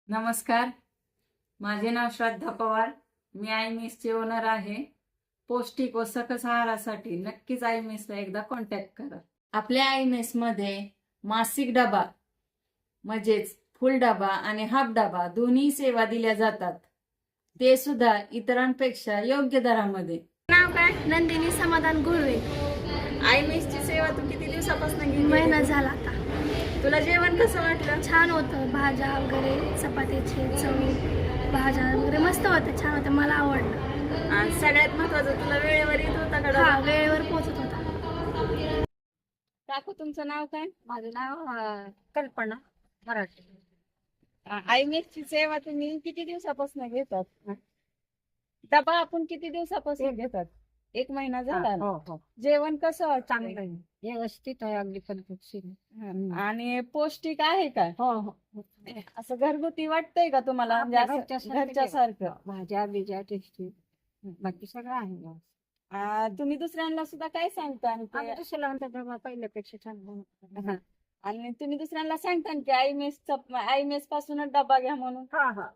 नमस्कार, माझे नाव श्रद्धा पवार. मी I मेसचे owner आहे. पौष्टिक व सकस आहारासाठी नक्कीच आय मेसला एकदा कॉन्टॅक्ट करा. आपल्या आय मेसमध्ये मासिक डबा म्हणजेच फुल डबा आणि हाफ डबा दोन्ही सेवा दिल्या जातात, ते सुद्धा इतरांपेक्षा योग्य दरामध्ये. नाव काय? नंदिनी समाधान गुळवे. आय मेसची सेवा तू किती दिवसापासून घेते? महिना झाला आता. तुला जेवण कसं वाटलं? छान होतं. भाज्या वगैरे, चपात्याची चव, भाज्या वगैरे मस्त होत्या, छान होत्या, मला आवडलं. आणि सगळ्यात महत्वाचं, तुला वेळेवर येत होता का डबा? हा, वेळेवर पोहोचत होता. काकू, तुमचं नाव काय? माझं नाव कल्पना मराठी. आय मेसची सेवा तुम्ही किती दिवसापासून घेतात? डबा आपण किती दिवसापासून घेतात? एक महिना झाला ना? हो हो, जेवण कसं वाटतं? चांगलं आहे, व्यवस्थित आहे, अगदी पद्धतशीर आहे. आणि पौष्टिक आहे का? हो हो, असं घरगुती वाटतंय का तुम्हाला? म्हणजे असं घरच्यासारखं घरच्या सारखं? भाज्या बिज्या टेस्टी, बाकी सगळं आहे. तुम्ही दुसऱ्यांना सुद्धा काय सांगता? आणि आम्ही दुसऱ्याला म्हणतात बाबा पहिल्यापेक्षा छान बनवतात. आणि तुम्ही दुसऱ्यांना सांगता की आय मेस पासूनच डबा घ्या म्हणून? हा हा,